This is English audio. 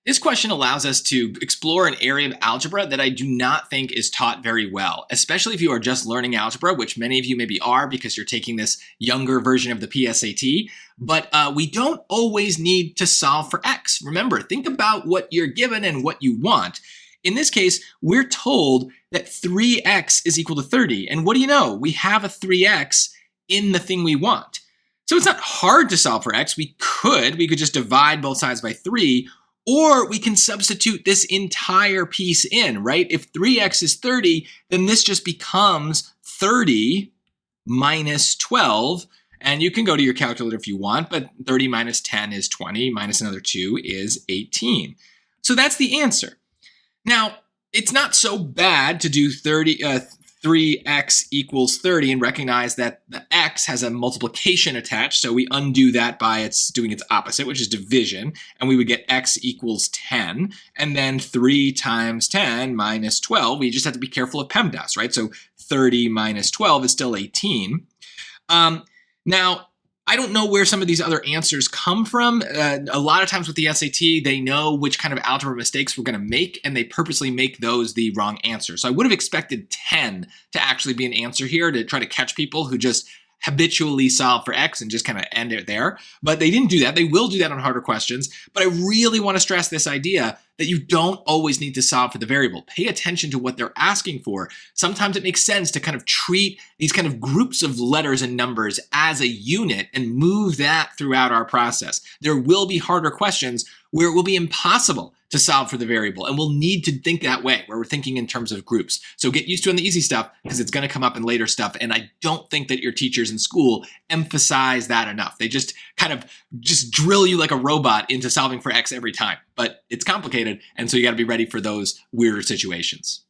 This question allows us to explore an area of algebra that I do not think is taught very well, especially if you are just learning algebra, which many of you maybe are because you're taking this younger version of the PSAT. But we don't always need to solve for x. Remember, think about what you're given and what you want. In this case, we're told that 3x is equal to 30. And what do you know? We have a 3x in the thing we want. So it's not hard to solve for x. We could just divide both sides by 3. Or we can substitute this entire piece in, right? If 3x is 30, then this just becomes 30 minus 12. And you can go to your calculator if you want, but 30 minus 10 is 20, minus another 2 is 18. So that's the answer. Now, it's not so bad to do 3x equals 30 and recognize that the x has a multiplication attached. So we undo that by doing its opposite, which is division. And we would get x equals 10. And then 3 times 10 minus 12. We just have to be careful of PEMDAS, right? So 30 minus 12 is still 18. Now, I don't know where some of these other answers come from. A lot of times with the SAT, they know which kind of algebra mistakes we're going to make, and they purposely make those the wrong answer. So I would have expected 10 to actually be an answer here to try to catch people who just habitually solve for x and just kind of end it there. But they didn't do that. They will do that on harder questions. But I really want to stress this idea that you don't always need to solve for the variable. Pay attention to what they're asking for. Sometimes it makes sense to kind of treat these kind of groups of letters and numbers as a unit and move that throughout our process. There will be harder questions where it will be impossible to solve for the variable, and we'll need to think that way, where we're thinking in terms of groups. So get used to on the easy stuff because it's going to come up in later stuff, and I don't think that your teachers in school emphasize that enough. They just kind of drill you like a robot into solving for x every time, but it's complicated, and so you got to be ready for those weirder situations.